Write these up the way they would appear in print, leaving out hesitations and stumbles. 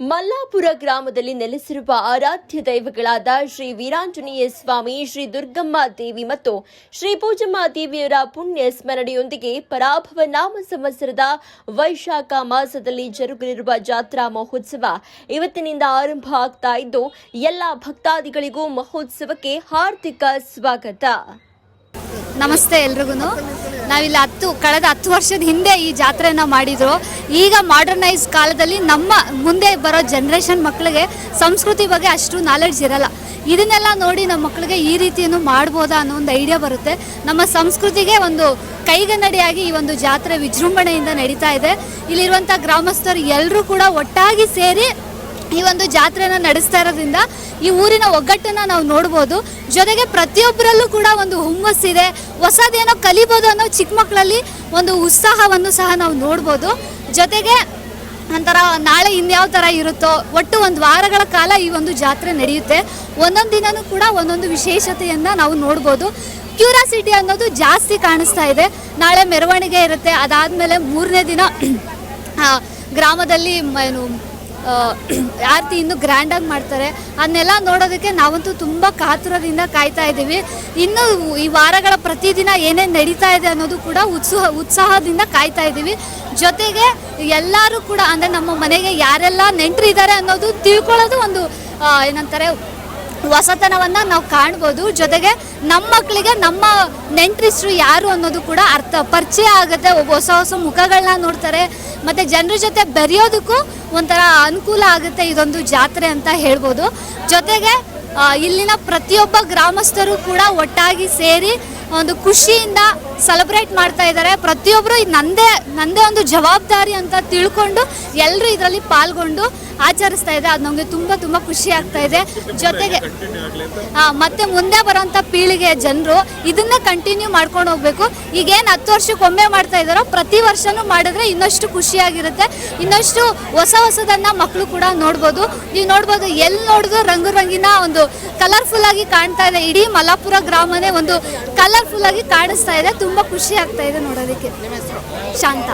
ಮಲ್ಲಾಪುರ ಗ್ರಾಮದಲ್ಲಿ ನೆಲೆಸಿರುವ ಆರಾಧ್ಯ ದೈವಗಳಾದ ಶ್ರೀ ವೀರಾಂಜನೇಯ ಸ್ವಾಮಿ, ಶ್ರೀ ದುರ್ಗಮ್ಮ ದೇವಿ ಮತ್ತು ಶ್ರೀ ಪೂಜಮ್ಮ ದೇವಿಯರ ಪುಣ್ಯ ಸ್ಮರಣೆಯೊಂದಿಗೆ ಪರಾಭವ ನಾಮ ಸಂವತ್ಸರದ ವೈಶಾಖ ಮಾಸದಲ್ಲಿ ಜರುಗಲಿರುವ ಜಾತ್ರಾ ಮಹೋತ್ಸವ ಇವತ್ತಿನಿಂದ ಆರಂಭ ಆಗ್ತಾ ಇದ್ದು, ಎಲ್ಲ ಭಕ್ತಾದಿಗಳಿಗೂ ಮಹೋತ್ಸವಕ್ಕೆ ಹಾರ್ದಿಕ ಸ್ವಾಗತ. ನಮಸ್ತೆ ಎಲ್ರಿಗೂ. ನಾವಿಲ್ಲಿ ಕಳೆದ 10 ವರ್ಷದ ಹಿಂದೆ ಈ ಜಾತ್ರೆಯನ್ನು ಮಾಡಿದ್ರು. ಈಗ ಮಾಡರ್ನೈಸ್ ಕಾಲದಲ್ಲಿ ನಮ್ಮ ಮುಂದೆ ಬರೋ ಜನ್ರೇಷನ್ ಮಕ್ಕಳಿಗೆ ಸಂಸ್ಕೃತಿ ಬಗ್ಗೆ ಅಷ್ಟು ನಾಲೆಡ್ಜ್ ಇರಲ್ಲ. ಇದನ್ನೆಲ್ಲ ನೋಡಿ ನಮ್ಮ ಮಕ್ಕಳಿಗೆ ಈ ರೀತಿಯನ್ನು ಮಾಡ್ಬೋದಾ ಅನ್ನೋ ಒಂದು ಐಡಿಯಾ ಬರುತ್ತೆ. ನಮ್ಮ ಸಂಸ್ಕೃತಿಗೆ ಒಂದು ಕೈಗನ್ನಡಿಯಾಗಿ ಈ ಒಂದು ಜಾತ್ರೆ ವಿಜೃಂಭಣೆಯಿಂದ ನಡೀತಾ ಇದೆ. ಇಲ್ಲಿರುವಂಥ ಗ್ರಾಮಸ್ಥರು ಎಲ್ಲರೂ ಕೂಡ ಒಟ್ಟಾಗಿ ಸೇರಿ ಈ ಒಂದು ಜಾತ್ರೆನ ನಡೆಸ್ತಾ ಇರೋದ್ರಿಂದ ಈ ಊರಿನ ಒಗ್ಗಟ್ಟನ್ನು ನಾವು ನೋಡ್ಬೋದು. ಜೊತೆಗೆ ಪ್ರತಿಯೊಬ್ಬರಲ್ಲೂ ಕೂಡ ಒಂದು ಹುಮ್ಮಸ್ಸಿದೆ, ಹೊಸದೇನೋ ಕಲಿಬೋದು ಅನ್ನೋ ಚಿಕ್ಕ ಮಕ್ಕಳಲ್ಲಿ ಒಂದು ಉತ್ಸಾಹವನ್ನು ಸಹ ನಾವು ನೋಡ್ಬೋದು. ಜೊತೆಗೆ ಒಂಥರ ನಾಳೆ ಇನ್ಯಾವ ಥರ ಇರುತ್ತೋ, ಒಟ್ಟು ಒಂದು ವಾರಗಳ ಕಾಲ ಈ ಒಂದು ಜಾತ್ರೆ ನಡೆಯುತ್ತೆ. ಒಂದೊಂದು ದಿನವೂ ಕೂಡ ಒಂದೊಂದು ವಿಶೇಷತೆಯನ್ನು ನಾವು ನೋಡ್ಬೋದು. ಕ್ಯೂರಿಯಾಸಿಟಿ ಅನ್ನೋದು ಜಾಸ್ತಿ ಕಾಣಿಸ್ತಾ ಇದೆ. ನಾಳೆ ಮೆರವಣಿಗೆ ಇರುತ್ತೆ. ಅದಾದಮೇಲೆ 3ನೇ ದಿನ ಗ್ರಾಮದಲ್ಲಿ ಆರತಿ ಇನ್ನೂ ಗ್ರ್ಯಾಂಡಾಗಿ ಮಾಡ್ತಾರೆ. ಅದನ್ನೆಲ್ಲ ನೋಡೋದಕ್ಕೆ ನಾವಂತೂ ತುಂಬ ಕಾತುರದಿಂದ ಕಾಯ್ತಾ ಇದ್ದೀವಿ. ಇನ್ನು ಈ ವಾರಗಳ ಪ್ರತಿದಿನ ಏನೇನು ನಡೀತಾ ಇದೆ ಅನ್ನೋದು ಕೂಡ ಉತ್ಸಾಹದಿಂದ ಕಾಯ್ತಾ ಇದ್ದೀವಿ. ಜೊತೆಗೆ ಎಲ್ಲರೂ ಕೂಡ ಅಂದರೆ ನಮ್ಮ ಮನೆಗೆ ಯಾರೆಲ್ಲ ನೆಂಟರಿದ್ದಾರೆ ಅನ್ನೋದು ತಿಳ್ಕೊಳ್ಳೋದು ಒಂದು ಏನಂತಾರೆ ಹೊಸತನವನ್ನು ನಾವು ಕಾಣ್ಬೋದು. ಜೊತೆಗೆ ನಮ್ಮ ಮಕ್ಕಳಿಗೆ ನಮ್ಮ ನೆಂಟರಿಸ್ರು ಯಾರು ಅನ್ನೋದು ಕೂಡ ಪರಿಚಯ ಆಗುತ್ತೆ. ಹೊಸ ಹೊಸ ಮುಖಗಳನ್ನ ನೋಡ್ತಾರೆ. ಮತ್ತು ಜನರ ಜೊತೆ ಬೆರೆಯೋದಕ್ಕೂ ಒಂಥರ ಅನುಕೂಲ ಆಗುತ್ತೆ ಇದೊಂದು ಜಾತ್ರೆ ಅಂತ ಹೇಳ್ಬೋದು. ಜೊತೆಗೆ ಇಲ್ಲಿನ ಪ್ರತಿಯೊಬ್ಬ ಗ್ರಾಮಸ್ಥರು ಕೂಡ ಒಟ್ಟಾಗಿ ಸೇರಿ ಒಂದು ಖುಷಿಯಿಂದ ಸೆಲೆಬ್ರೇಟ್ ಮಾಡ್ತಾ ಇದ್ದಾರೆ. ಪ್ರತಿಯೊಬ್ಬರು ನಂದೇ ಒಂದು ಜವಾಬ್ದಾರಿ ಅಂತ ತಿಳ್ಕೊಂಡು ಎಲ್ಲರೂ ಇದರಲ್ಲಿ ಪಾಲ್ಗೊಂಡು ಆಚರಿಸ್ತಾ ಇದೆ. ಅದು ನಮಗೆ ತುಂಬ ತುಂಬ ಖುಷಿ ಆಗ್ತಾ ಇದೆ. ಜೊತೆಗೆ ಮತ್ತೆ ಮುಂದೆ ಬರೋಂಥ ಪೀಳಿಗೆ ಜನರು ಇದನ್ನ ಕಂಟಿನ್ಯೂ ಮಾಡ್ಕೊಂಡು ಹೋಗ್ಬೇಕು. ಈಗೇನು 10 ವರ್ಷಕ್ಕೊಮ್ಮೆ ಮಾಡ್ತಾ ಇದ್ದಾರೋ ಪ್ರತಿ ವರ್ಷನೂ ಮಾಡಿದ್ರೆ ಇನ್ನಷ್ಟು ಖುಷಿಯಾಗಿರುತ್ತೆ. ಇನ್ನಷ್ಟು ಹೊಸದನ್ನು ಮಕ್ಕಳು ಕೂಡ ನೋಡ್ಬೋದು. ನೀವು ನೋಡ್ಬೋದು, ಎಲ್ಲಿ ನೋಡಿದ್ರು ರಂಗಿನ ಒಂದು ಕಲರ್ಫುಲ್ ಆಗಿ ಕಾಣ್ತಾ ಇದೆ. ಇಡೀ ಮಲ್ಲಾಪುರ ಗ್ರಾಮನೇ ಒಂದು ಕಲರ್ಫುಲ್ ಆಗಿ ಕಾಣಿಸ್ತಾ ಇದೆ. ತುಂಬ ಖುಷಿ ಆಗ್ತಾ ಇದೆ ನೋಡೋದಕ್ಕೆ. ಶಾಂತ.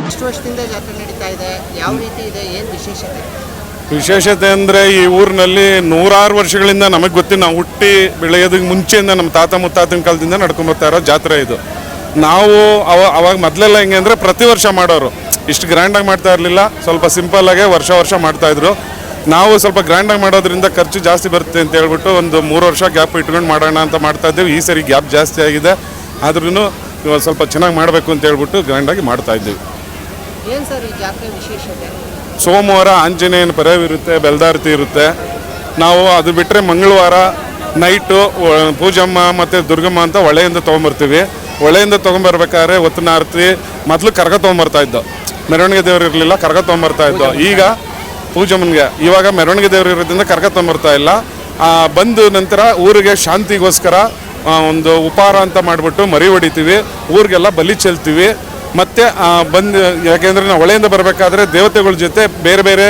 ಎಷ್ಟು ವರ್ಷದಿಂದ ಜಾತ್ರೆ ನಡೀತಾ ಇದೆ, ಯಾವ ರೀತಿ ಇದೆ, ಏನು ವಿಶೇಷತೆ? ವಿಶೇಷತೆ ಅಂದರೆ ಈ ಊರಿನಲ್ಲಿ ನೂರಾರು ವರ್ಷಗಳಿಂದ ನಮಗೆ ಗೊತ್ತಿಲ್ಲ, ನಾವು ಹುಟ್ಟಿ ಬೆಳೆಯೋದಕ್ಕೆ ಮುಂಚೆಯಿಂದ ನಮ್ಮ ತಾತ ಮುತ್ತಾತನ ಕಾಲದಿಂದ ನಡ್ಕೊಂಬರ್ತಾ ಇರೋ ಜಾತ್ರೆ ಇದು. ನಾವು ಅವಾಗ ಮೊದಲೆಲ್ಲ ಹೆಂಗೆ ಅಂದರೆ ಪ್ರತಿ ವರ್ಷ ಮಾಡೋರು, ಇಷ್ಟು ಗ್ರ್ಯಾಂಡಾಗಿ ಮಾಡ್ತಾ ಇರಲಿಲ್ಲ, ಸ್ವಲ್ಪ ಸಿಂಪಲ್ಲಾಗೆ ವರ್ಷ ಮಾಡ್ತಾಯಿದ್ರು. ನಾವು ಸ್ವಲ್ಪ ಗ್ರ್ಯಾಂಡಾಗಿ ಮಾಡೋದ್ರಿಂದ ಖರ್ಚು ಜಾಸ್ತಿ ಬರುತ್ತೆ ಅಂತ ಹೇಳ್ಬಿಟ್ಟು ಒಂದು 3 ವರ್ಷ ಗ್ಯಾಪ್ ಇಟ್ಕೊಂಡು ಮಾಡೋಣ ಅಂತ ಮಾಡ್ತಾಯಿದ್ದೇವೆ. ಈ ಸರಿ ಗ್ಯಾಪ್ ಜಾಸ್ತಿ ಆಗಿದೆ, ಆದ್ರೂ ಇವಾಗ ಸ್ವಲ್ಪ ಚೆನ್ನಾಗಿ ಮಾಡಬೇಕು ಅಂತ ಹೇಳ್ಬಿಟ್ಟು ಗ್ರ್ಯಾಂಡಾಗಿ ಮಾಡ್ತಾಯಿದ್ದೀವಿ. ಏನು ಸರ್ ಈ ಜಾತ್ರೆ ವಿಶೇಷತೆ? ಸೋಮವಾರ ಆಂಜನೇಯನ ಪರವ್ ಇರುತ್ತೆ, ಬೆಲ್ದಾರತಿ ಇರುತ್ತೆ. ನಾವು ಅದು ಬಿಟ್ಟರೆ ಮಂಗಳವಾರ ನೈಟು ಪೂಜಮ್ಮ ಮತ್ತು ದುರ್ಗಮ್ಮ ಅಂತ ಹೊಳೆಯಿಂದ ತೊಗೊಂಬರ್ತೀವಿ. ಹೊಳೆಯಿಂದ ತೊಗೊಂಬರ್ಬೇಕಾದ್ರೆ ಒತ್ತಿನ ಆರತಿ ಮೊದಲು ಕರ್ಗ ತೊಗೊಂಬರ್ತಾಯಿದ್ದೋ, ಮೆರವಣಿಗೆ ದೇವರು ಇರಲಿಲ್ಲ, ಕರ್ಗ ತೊಗೊಂಬರ್ತಾಯಿದ್ದೋ. ಈಗ ಪೂಜಮ್ಮನಿಗೆ ಇವಾಗ ಮೆರವಣಿಗೆ ದೇವರು ಇರೋದ್ರಿಂದ ಕರ್ಗ ತೊಗೊಂಬರ್ತಾ ಇಲ್ಲ. ಬಂದು ನಂತರ ಊರಿಗೆ ಶಾಂತಿಗೋಸ್ಕರ ಒಂದು ಉಪಹಾರ ಅಂತ ಮಾಡಿಬಿಟ್ಟು ಮರಿ ಹೊಡಿತೀವಿ, ಊರಿಗೆಲ್ಲ ಬಲಿ ಚೆಲ್ತೀವಿ. ಮತ್ತು ಬಂದು ಯಾಕೆಂದರೆ ನಾವು ಹೊಳೆಯಿಂದ ಬರಬೇಕಾದ್ರೆ ದೇವತೆಗಳ ಜೊತೆ ಬೇರೆ ಬೇರೆ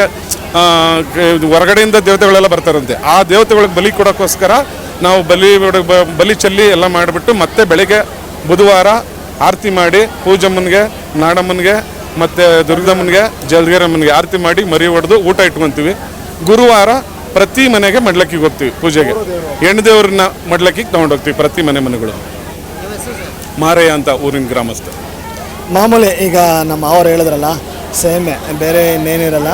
ಹೊರಗಡೆಯಿಂದ ದೇವತೆಗಳೆಲ್ಲ ಬರ್ತಾರಂತೆ. ಆ ದೇವತೆಗಳಿಗೆ ಬಲಿ ಕೊಡೋಕ್ಕೋಸ್ಕರ ನಾವು ಬಲಿ ಚೆಲ್ಲಿ ಎಲ್ಲ ಮಾಡಿಬಿಟ್ಟು ಮತ್ತೆ ಬೆಳಿಗ್ಗೆ ಬುಧವಾರ ಆರತಿ ಮಾಡಿ ಪೂಜಮ್ಮನಿಗೆ, ನಾಡಮ್ಮನಿಗೆ ಮತ್ತು ದುರ್ಗಮ್ಮನಿಗೆ, ಜಲಗೇರಮ್ಮನಿಗೆ ಆರತಿ ಮಾಡಿ ಮರಿ ಹೊಡೆದು ಊಟ ಇಟ್ಕೊತೀವಿ. ಗುರುವಾರ ಪ್ರತಿ ಮನೆಗೆ ಮಡ್ಲಕ್ಕಿಗೆ ಹೋಗ್ತೀವಿ ಪೂಜೆಗೆ. ಹೆಣ್ಣು ದೇವ್ರನ್ನ ಮಡ್ಲಕ್ಕಿಗೆ ತೊಗೊಂಡೋಗ್ತೀವಿ ಪ್ರತಿ ಮನೆಗಳು. ಮಾರಯ್ಯ ಅಂತ ಊರಿನ ಗ್ರಾಮಸ್ಥ. ಮಾಮೂಲಿ ಈಗ ನಮ್ಮ ಅವ್ರು ಹೇಳಿದ್ರಲ್ಲ, ಸೇಮೆ, ಬೇರೆ ಇನ್ನೇನಿರಲ್ಲ.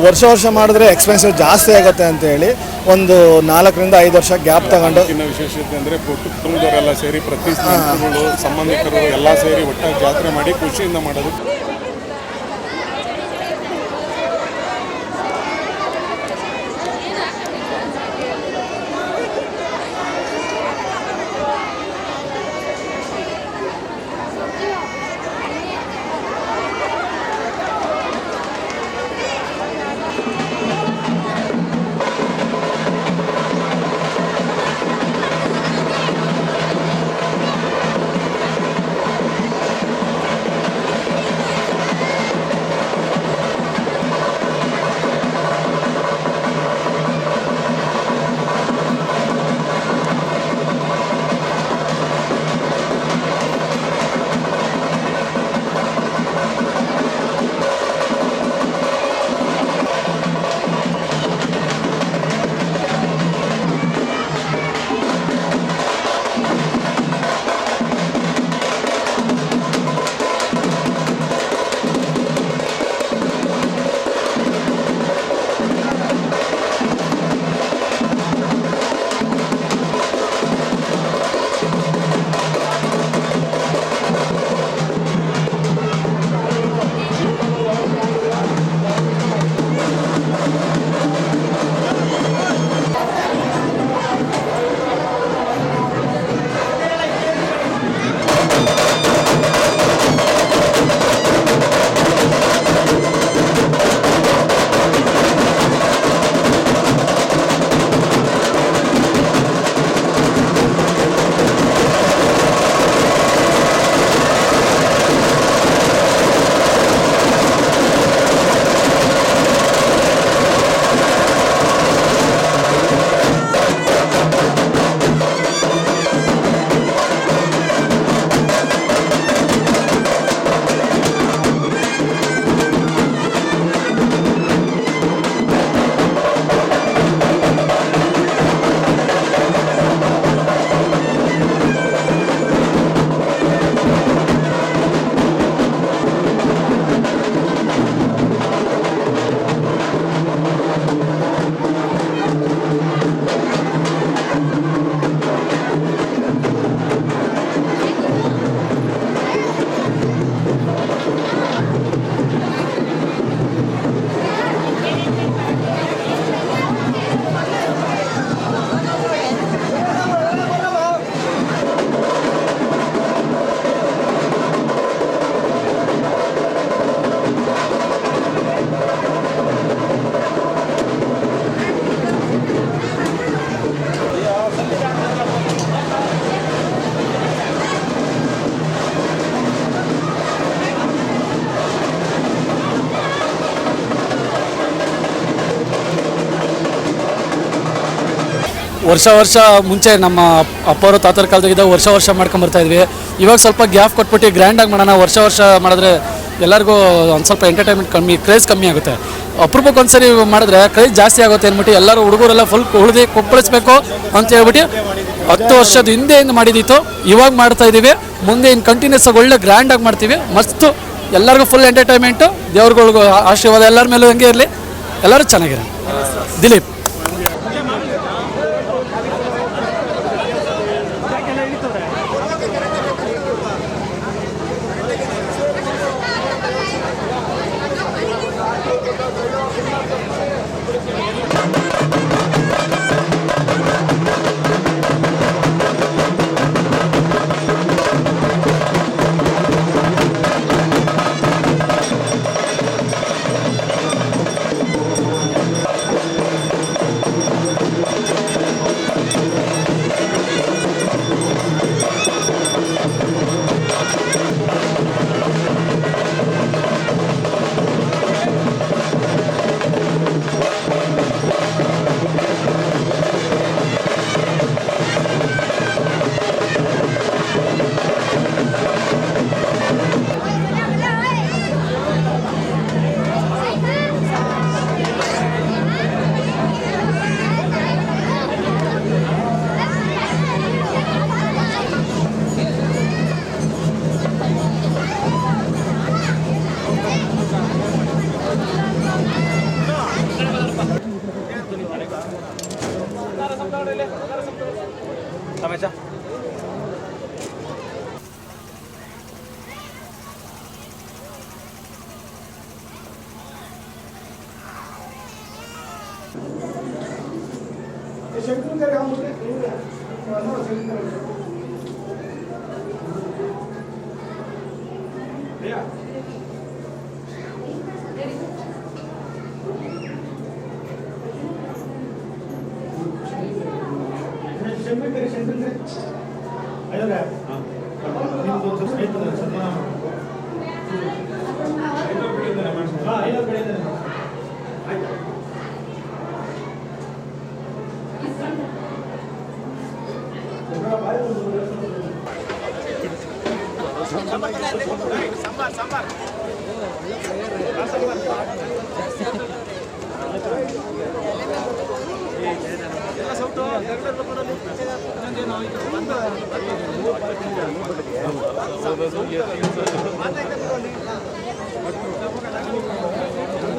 ವರ್ಷ ಮಾಡಿದ್ರೆ ಎಕ್ಸ್ಪೆನ್ಸಿವ್ ಜಾಸ್ತಿ ಆಗುತ್ತೆ ಅಂತೇಳಿ ಒಂದು 4 ರಿಂದ 5 ವರ್ಷ ಗ್ಯಾಪ್ ತಗೊಂಡು. ಇನ್ನು ವಿಶೇಷತೆ ಅಂದರೆ ಕುಟುಂಬದವರೆಲ್ಲ ಸೇರಿ ಪ್ರತಿ ಸ್ನೇಹಿತರು ಸಂಬಂಧಿಕರು ಎಲ್ಲ ಸೇರಿ ಒಟ್ಟಾಗಿ ಜಾತ್ರೆ ಮಾಡಿ ಖುಷಿಯಿಂದ ಮಾಡೋದು. ವರ್ಷ ಮುಂಚೆ ನಮ್ಮ ಅಪ್ಪವರು ತಾತರ ಕಾಲದಾಗಿದ್ದಾಗ ವರ್ಷ ಮಾಡ್ಕೊಂಬರ್ತಾ ಇದ್ವಿ. ಇವಾಗ ಸ್ವಲ್ಪ ಗ್ಯಾಪ್ ಕೊಟ್ಬಿಟ್ಟು ಗ್ರ್ಯಾಂಡಾಗಿ ಮಾಡೋಣ. ವರ್ಷ ಮಾಡಿದ್ರೆ ಎಲ್ಲರಿಗೂ ಒಂದು ಸ್ವಲ್ಪ ಎಂಟರ್ಟೈನ್ಮೆಂಟ್ ಕಮ್ಮಿ, ಕ್ರೇಜ್ ಕಮ್ಮಿ ಆಗುತ್ತೆ. ಅಪರೂಪಕ್ಕೊಂದ್ಸರಿ ಮಾಡಿದ್ರೆ ಕ್ರೇಜ್ ಜಾಸ್ತಿ ಆಗುತ್ತೆ ಅಂದ್ಬಿಟ್ಟು ಎಲ್ಲರೂ ಹುಡುಗರೆಲ್ಲ ಫುಲ್ ಉಳಿದು ಕೊಪ್ಪಳಿಸ್ಬೇಕು ಅಂತ ಹೇಳ್ಬಿಟ್ಟು 10 ವರ್ಷದ ಹಿಂದೆಯಿಂದ ಮಾಡಿದ್ದಿತ್ತು, ಇವಾಗ ಮಾಡ್ತಾ ಇದ್ದೀವಿ. ಮುಂದೆ ಇನ್ನು ಕಂಟಿನ್ಯೂಸ್ ಆಗಿ ಒಳ್ಳೆ ಗ್ರ್ಯಾಂಡಾಗಿ ಮಾಡ್ತೀವಿ. ಮಸ್ತು, ಎಲ್ಲರಿಗೂ ಫುಲ್ ಎಂಟರ್ಟೈನ್ಮೆಂಟು, ದೇವ್ರುಗಳಿಗೂ ಆಶೀರ್ವಾದ ಎಲ್ಲರ ಮೇಲೂ ಹಂಗೆ ಇರಲಿ, ಎಲ್ಲರೂ ಚೆನ್ನಾಗಿರೋ. ದಿಲೀಪ್.